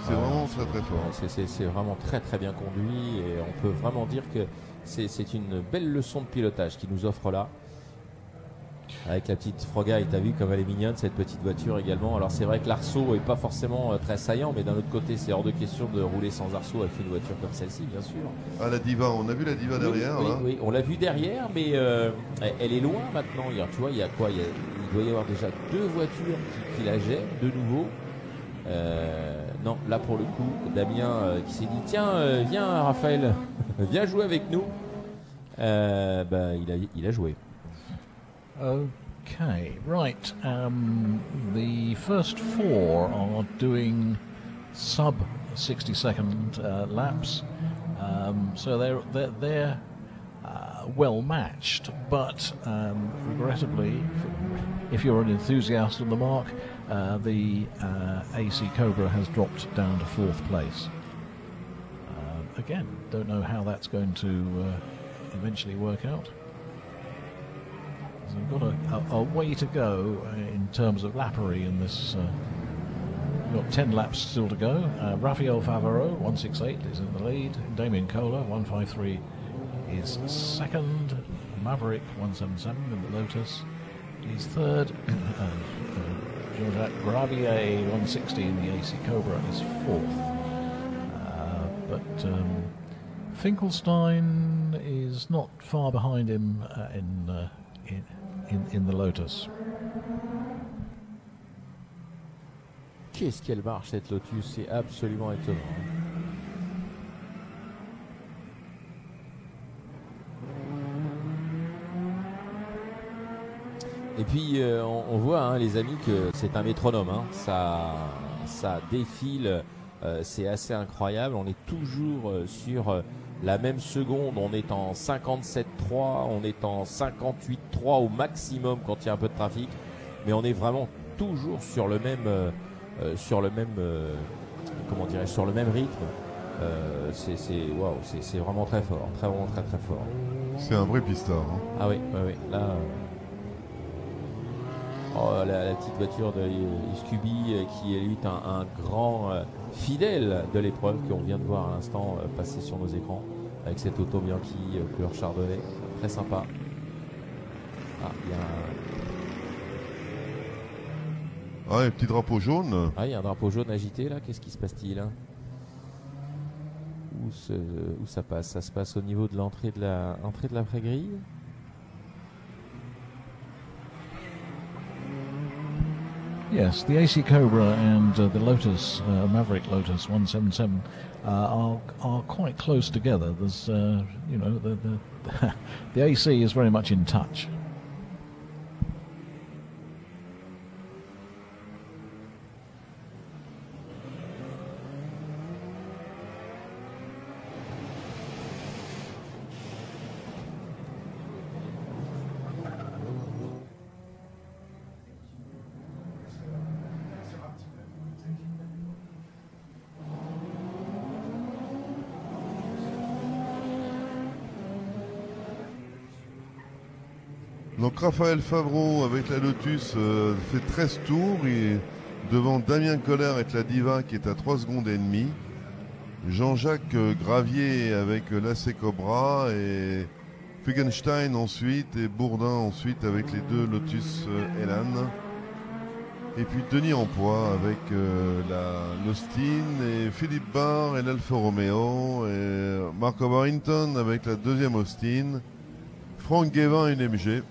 C'est vraiment très très fort. C'est vraiment très très bien conduit et on peut vraiment dire que c'est une belle leçon de pilotage qu'il nous offre là. Avec la petite Frogaille, t'as vu comme elle est mignonne cette petite voiture également. Alors c'est vrai que l'arceau est pas forcément très saillant, mais d'un autre côté c'est hors de question de rouler sans arceau avec une voiture comme celle-ci, bien sûr. Ah, la Diva, on a vu la Diva derrière là. Oui, on l'a vu derrière, mais elle est loin maintenant. Tu vois, il y a quoi, il doit y avoir déjà 2 voitures qui la gênent de nouveau. Non, là pour le coup, Damien qui s'est dit tiens, viens Raphaël, viens jouer avec nous. Il a joué. Okay, right. The first 4 are doing sub 60-second laps, so they're well matched, but regrettably, if you're an enthusiast on the mark, the AC Cobra has dropped down to 4th place. Again, don't know how that's going to eventually work out. So we've got a way to go in terms of lappery in this. We've got 10 laps still to go. Rafael Favaro, 168, is in the lead. Damien Kohler, 153, is second. Maverick, 177, in the Lotus, is third. Jean-Jacques Gravier, 160, in the AC Cobra, is fourth. But Finkelstein is not far behind him in the Lotus. Qu'est-ce qu'elle marche cette Lotus, c'est absolument étonnant. Et puis on voit, hein, les amis, que c'est un métronome, hein. Ça défile, c'est assez incroyable. On est toujours sur la même seconde, on est en 57.3, on est en 58.3 au maximum quand il y a un peu de trafic, mais on est vraiment toujours sur le même comment dirais-je, sur le même rythme. C'est vraiment très fort, vraiment très fort. C'est un vrai pistard, hein. Ah oui, là. La petite voiture de Scooby qui est lui un grand fidèle de l'épreuve qu'on vient de voir à l'instant passer sur nos écrans avec cette auto Bianchi couleur chardonnay, très sympa. Ah, il y a un petit drapeau jaune. Ah, il y a un drapeau jaune agité là, qu'est-ce qui se passe-t-il, hein? Où ça passe? Ça se passe au niveau de l'entrée de la pré-grille. Yes, the AC Cobra and the Lotus, Maverick Lotus 177, are quite close together. There's, you know, the AC is very much in touch. Donc Raphaël Favreau avec la Lotus fait 13 tours et devant Damien Kohler avec la Diva qui est à 3 secondes et demie. Jean-Jacques Gravier avec l'AC Cobra et Fuggenstein ensuite et Bourdin ensuite avec les deux Lotus Elan. Et puis Denis Empois avec l'Austin et Philippe Barr et l'Alfa Romeo et Marco Barrington avec la deuxième Austin. Franck Guévin une MG.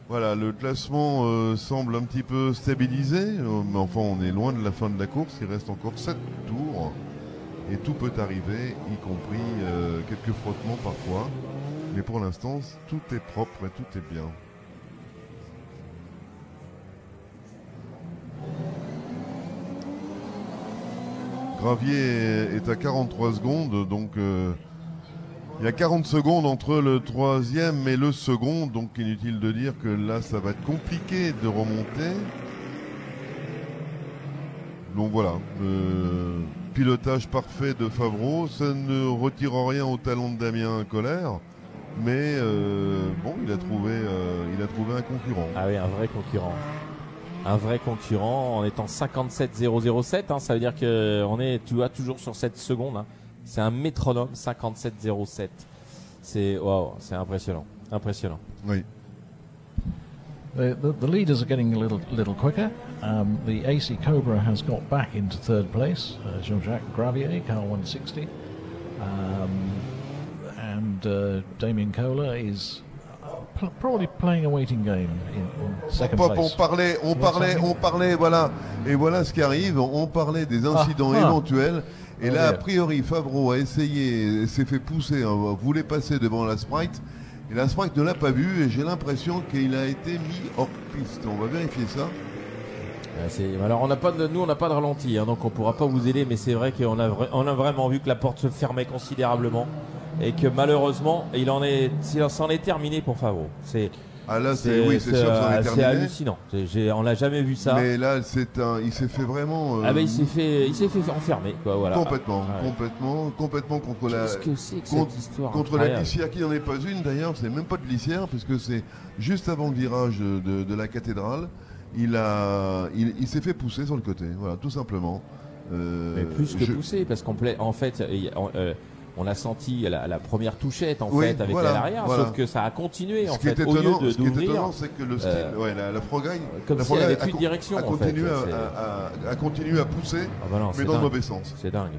Voilà, le classement semble un petit peu stabilisé, mais enfin on est loin de la fin de la course, il reste encore 7 tours et tout peut arriver, y compris quelques frottements parfois. Mais pour l'instant, tout est propre et tout est bien. Gravier est à 43 secondes, donc il y a 40 secondes entre le troisième et le second, donc inutile de dire que là ça va être compliqué de remonter. Donc voilà, pilotage parfait de Favreau, ça ne retire rien au talent de Damien Kohler, mais bon, il a trouvé un concurrent. Ah oui, un vrai concurrent. Un vrai concurrent en étant 57.007, hein, ça veut dire qu'on est toujours sur cette seconde. Hein. C'est un métronome 57.07. C'est wow, c'est impressionnant, impressionnant. Oui. The leaders are getting a little quicker. The AC Cobra has got back into third place. Jean-Jacques Gravier, car 160, and Damien Kohler is probably playing a waiting game in second place. On parlait, voilà, et voilà ce qui arrive. On parlait des incidents éventuels. Et là, a priori, Favreau a essayé, s'est fait pousser, voulait passer devant la Sprite. Et la Sprite ne l'a pas vu et j'ai l'impression qu'il a été mis hors piste. On va vérifier ça. Alors on n'a pas de ralenti, hein, donc on pourra pas vous aider, mais c'est vrai qu'on a vraiment vu que la porte se fermait considérablement et que malheureusement il s'en est terminé pour Favreau. Ah là, c'est sûr que ça en est terminé. C'est hallucinant. On l'a jamais vu ça. Mais là, il s'est fait vraiment. Il s'est fait enfermer, quoi. Voilà. Complètement contre la. Qu'est-ce que c'est que cette histoire contre la glissière, qui n'en est pas une d'ailleurs. C'est même pas de glissière, parce que c'est juste avant le virage de la cathédrale. Il s'est fait pousser sur le côté. Voilà, tout simplement. Mais plus que pousser, parce qu'en fait, on a senti la première touchette fait avec l'arrière, sauf que ça a continué Ce qui est étonnant, c'est que le style, la Frogaille, comme si elle avait plus de direction, a continué à pousser, mais dans le mauvais sens. C'est dingue.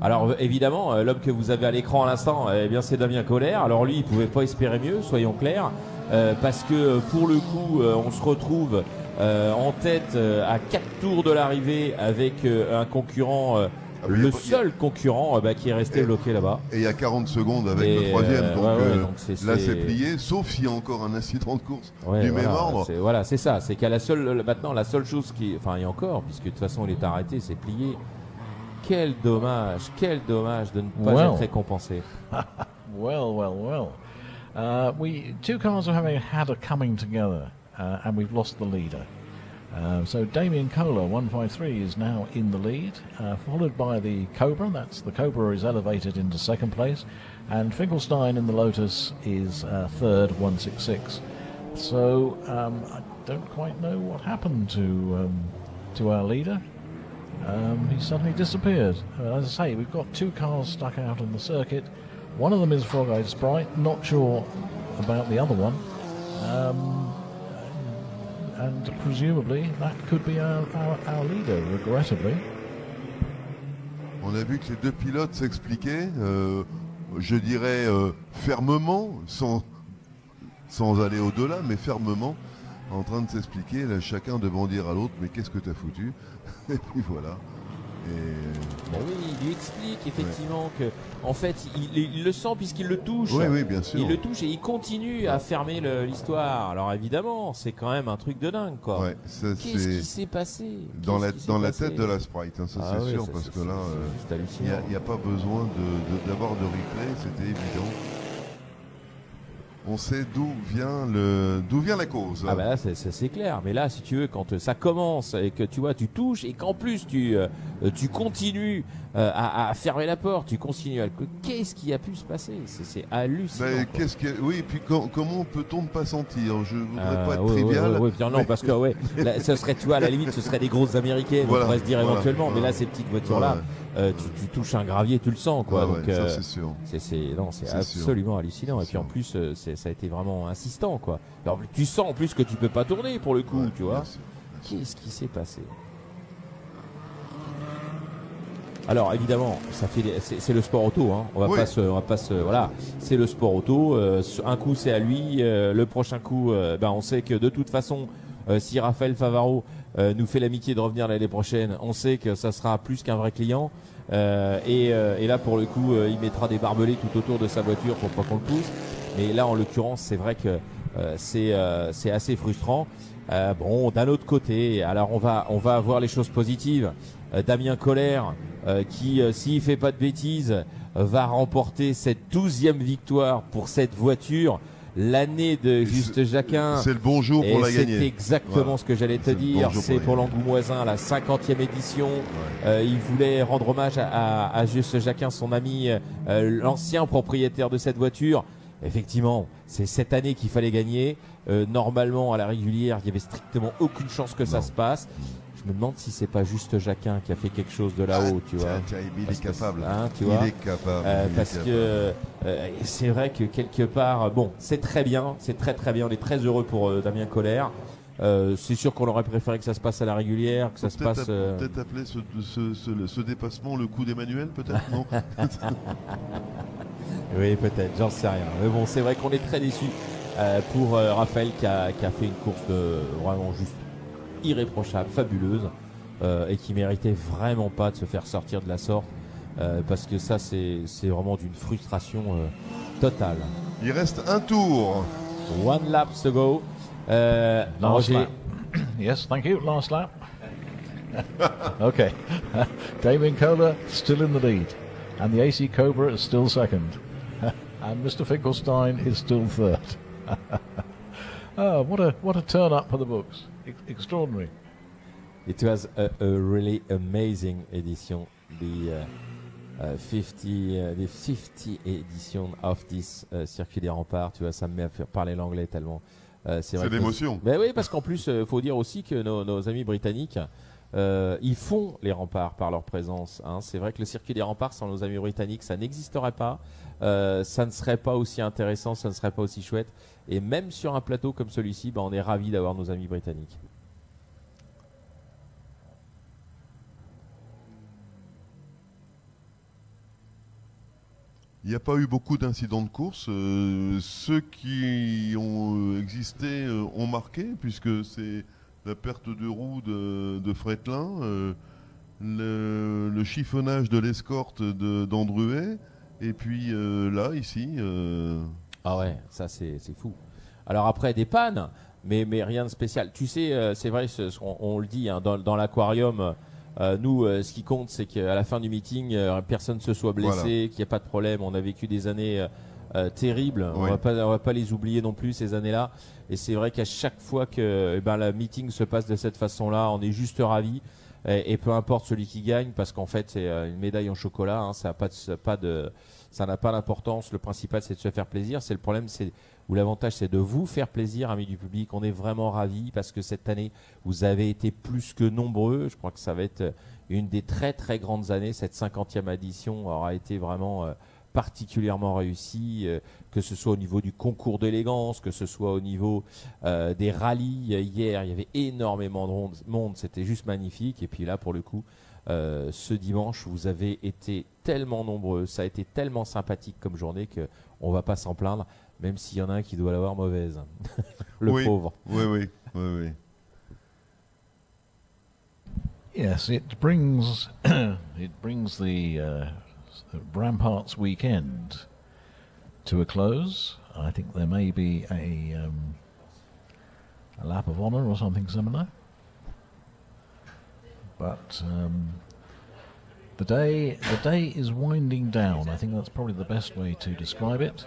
Alors évidemment, l'homme que vous avez à l'écran à l'instant, c'est Damien Koller. Alors lui, il pouvait pas espérer mieux, soyons clairs, parce que pour le coup, on se retrouve en tête à 4 tours de l'arrivée avec un concurrent. Le seul concurrent qui est resté bloqué là-bas. Et il y a 40 secondes avec le troisième, donc là c'est plié, sauf s'il y a encore un incident de course du même ordre. Voilà, c'est ça, c'est qu'à la seule chose qui... Enfin, il y a encore, puisque de toute façon il est arrêté, c'est plié. Quel dommage de ne pas être récompensé. Well. Two cars have had a coming together, and we've lost the leader. So Damien Kohler, 153, is now in the lead, followed by the Cobra. The Cobra is elevated into second place, and Finkelstein in the Lotus is third, 166. So I don't quite know what happened to our leader. He suddenly disappeared. As I say, we've got 2 cars stuck out on the circuit. One of them is Frog-Eyed Sprite. Not sure about the other one. And presumably that could be our leader, regrettably. On a vu que les 2 pilotes s'expliquaient, je dirais fermement, sans aller au-delà, mais fermement, en train de s'expliquer, là, chacun devant dire à l'autre, mais qu'est-ce que t'as foutu? Et puis voilà. Oui, il lui explique effectivement que, en fait, il le sent puisqu'il le touche. Oui, bien sûr. Il le touche et il continue à fermer l'histoire. Alors évidemment, c'est quand même un truc de dingue, quoi. Ouais, qu'est-ce qui s'est passé dans la tête de la Sprite, hein, ça c'est sûr, parce que là, il n'y a pas besoin d'avoir de replay, c'était évident. On sait d'où vient la cause. Ah bah là c'est clair, mais là si tu veux, quand ça commence et que tu vois tu touches et qu'en plus tu continues à fermer la porte, tu continues qu'est-ce qui a pu se passer? C'est hallucinant. Oui, et puis comment peut-on ne pas sentir? Je voudrais pas être trivial. Non, parce que là, ce serait, tu vois, à la limite ce serait des grosses américaines, on pourrait se dire éventuellement, mais là ces petites voitures là, tu touches un gravier, tu le sens, quoi. Donc ça c'est sûr. C'est absolument hallucinant. Et puis en plus ça a été vraiment insistant, quoi. Alors, tu sens en plus que tu peux pas tourner pour le coup, tu vois. Qu'est-ce qui s'est passé? Alors évidemment, c'est le sport auto, hein. On va pas se voilà, c'est le sport auto. Un coup c'est à lui, le prochain coup, on sait que de toute façon, si Raphaël Favaro nous fait l'amitié de revenir l'année prochaine, on sait que ça sera plus qu'un vrai client. Et là pour le coup, il mettra des barbelés tout autour de sa voiture pour pas qu'on le pousse. Mais là en l'occurrence, c'est vrai que c'est assez frustrant. D'un autre côté, alors on va voir les choses positives. Damien Koller, qui, s'il fait pas de bêtises, va remporter cette 12e victoire pour cette voiture. L'année de Juste Jacquin. C'est le bon jour pour la gagner. C'est exactement ce que j'allais te dire. C'est pour l'Angoumoisin, la 50e édition. Il voulait rendre hommage à Juste Jacquin, son ami, l'ancien propriétaire de cette voiture. Effectivement, c'est cette année qu'il fallait gagner. Normalement, à la régulière, il y avait strictement aucune chance que ça se passe. Je me demande si c'est pas Juste Jacquin qui a fait quelque chose de là-haut, tu vois. Il est capable. Tu vois, il est capable. Parce que c'est vrai que quelque part, c'est très bien, c'est très très bien. On est très heureux pour Damien Koller. C'est sûr qu'on aurait préféré que ça se passe à la régulière, que ça se passe. Peut-être appeler ce dépassement le coup d'Emmanuel, peut-être, non? Oui, peut-être, j'en sais rien. Mais bon, c'est vrai qu'on est très déçus pour Raphaël qui a fait une course vraiment juste irréprochable, fabuleuse, et qui méritait vraiment pas de se faire sortir de la sorte, parce que ça c'est vraiment d'une frustration totale. Il reste un tour. One lap to go. Last lap. Yes, thank you. Last lap. Okay. Damien Kohler still in the lead, and the AC Cobra is still second. and Mr. Finkelstein is still third. Oh, what a turn up for the books! Extraordinary. It was a really amazing edition. The 50 edition of this Circuit des Remparts. Tu vois, ça me met à faire parler l'anglais tellement. C'est l'émotion. Mais oui, parce qu'en plus, faut dire aussi que nos amis britanniques, ils font les remparts par leur présence. Hein. C'est vrai que le Circuit des Remparts, sans nos amis britanniques, ça n'existerait pas. Ça ne serait pas aussi intéressant, ça ne serait pas aussi chouette. Et même sur un plateau comme celui-ci, on est ravis d'avoir nos amis britanniques. Il n'y a pas eu beaucoup d'incidents de course. Ceux qui ont existé ont marqué, puisque c'est la perte de roue de Fretlin, le chiffonnage de l'escorte d'Andruet, et puis là, ici... Ah ouais, ça c'est fou. Alors après, des pannes, mais rien de spécial. Tu sais, c'est vrai, on le dit, hein, dans l'aquarium... nous, ce qui compte, c'est qu'à la fin du meeting, personne ne se soit blessé, voilà. Qu'il n'y ait pas de problème. On a vécu des années terribles. Oui. On va pas les oublier non plus, ces années-là. Et c'est vrai qu'à chaque fois que le meeting se passe de cette façon-là, on est juste ravis. Et peu importe celui qui gagne, parce qu'en fait, c'est une médaille en chocolat. Hein, ça n'a pas d'importance. Le principal, c'est de se faire plaisir. C'est le problème, ou l'avantage, c'est de vous faire plaisir, amis du public. On est vraiment ravis parce que cette année, vous avez été plus que nombreux. Je crois que ça va être une des très très grandes années. Cette 50e édition aura été vraiment particulièrement réussie, que ce soit au niveau du concours d'élégance, que ce soit au niveau des rallyes. Hier, il y avait énormément de monde. C'était juste magnifique. Et puis là, pour le coup, ce dimanche, vous avez été tellement nombreux. Ça a été tellement sympathique comme journée qu'on ne va pas s'en plaindre. Même s'il y en a un qui doit l'avoir mauvaise. Le pauvre. Oui. Yes, it brings the Ramparts weekend to a close. I think there may be a lap of honour or something similar. But the day is winding down. I think that's probably the best way to describe it.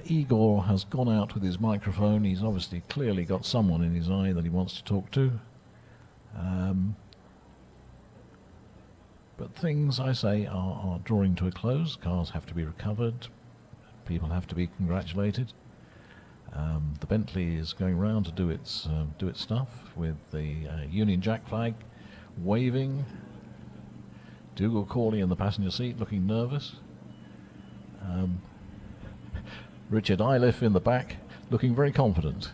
Igor has gone out with his microphone. He's obviously clearly got someone in his eye that he wants to talk to. But things, I say, are drawing to a close. Cars have to be recovered. People have to be congratulated. The Bentley is going round to do its stuff with the Union Jack flag waving. Dougal Corley in the passenger seat looking nervous. Richard Iliff in the back, looking very confident.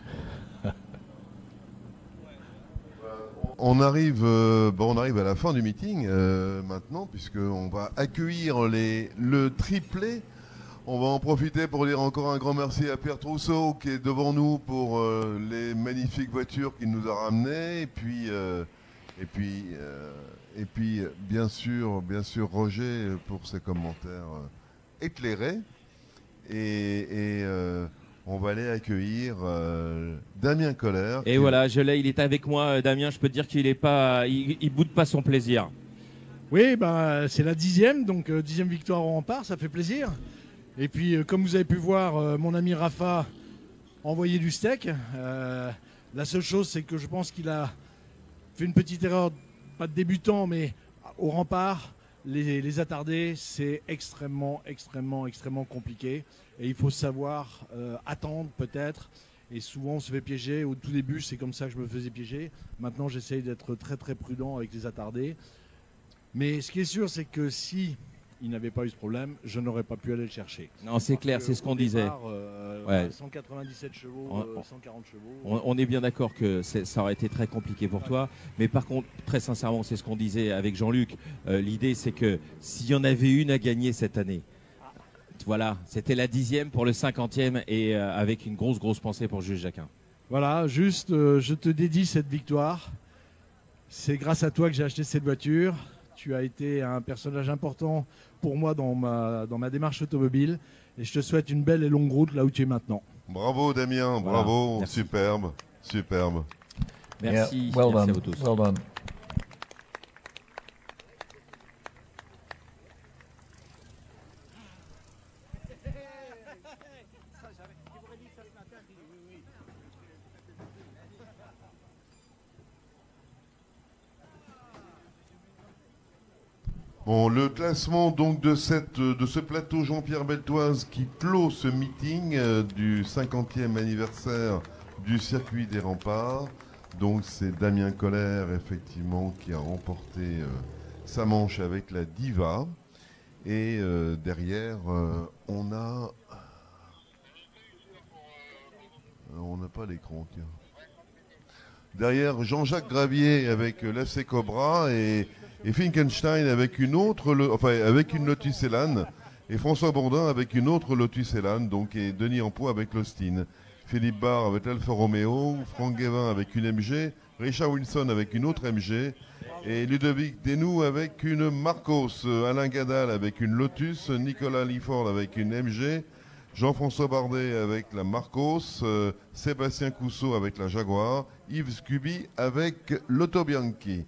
On arrive à la fin du meeting maintenant, puisqu'on va accueillir le triplé. On va en profiter pour dire encore un grand merci à Pierre Trousseau qui est devant nous pour les magnifiques voitures qu'il nous a ramenées. Et puis bien sûr Roger pour ses commentaires éclairés. Et on va aller accueillir Damien Koller. Et voilà, il est avec moi, Damien. Je peux te dire qu'il il boude pas son plaisir. Oui, c'est la 10e, donc 10e victoire au Rempart, ça fait plaisir. Et puis, comme vous avez pu voir, mon ami Rafa envoyé du steak. La seule chose, c'est que je pense qu'il a fait une petite erreur, pas de débutant, mais au Rempart. Les attardés, c'est extrêmement compliqué. Et il faut savoir attendre peut-être. Et souvent, on se fait piéger. Au tout début, c'est comme ça que je me faisais piéger. Maintenant, j'essaye d'être très très prudent avec les attardés. Mais ce qui est sûr, c'est que si il n'avait pas eu ce problème, je n'aurais pas pu aller le chercher. Non, c'est clair, c'est ce qu'on disait. 197 chevaux, 140 chevaux. On est bien d'accord que ça aurait été très compliqué pour toi. Mais par contre, très sincèrement, c'est ce qu'on disait avec Jean-Luc. L'idée, c'est que s'il y en avait une à gagner cette année, voilà, c'était la 10e pour le 50e et avec une grosse pensée pour Jules Jacquin. Voilà, juste, je te dédie cette victoire. C'est grâce à toi que j'ai acheté cette voiture. Tu as été un personnage important pour moi dans ma démarche automobile. Et je te souhaite une belle et longue route là où tu es maintenant. Bravo Damien, voilà. Bravo, merci. Superbe. Merci, well merci done. à vous tous. Well done. Bon, le classement donc de ce plateau Jean-Pierre Beltoise qui clôt ce meeting du 50e anniversaire du circuit des remparts. Donc c'est Damien Koller effectivement qui a remporté sa manche avec la Diva. Et derrière on n'a pas l'écran. Derrière Jean-Jacques Gravier avec l'FC Cobra et Finkenstein avec une Lotus Elan et François Bourdin avec une autre Lotus Elan, donc et Denis Ampoix avec l'Austin, Philippe Barre avec l'Alfa Romeo, Franck Guévin avec une MG, Richard Wilson avec une autre MG et Ludovic Denou avec une Marcos, Alain Gadal avec une Lotus, Nicolas Lifford avec une MG, Jean-François Bardet avec la Marcos, Sébastien Cousseau avec la Jaguar, Yves Scuby avec l'Auto Bianchi.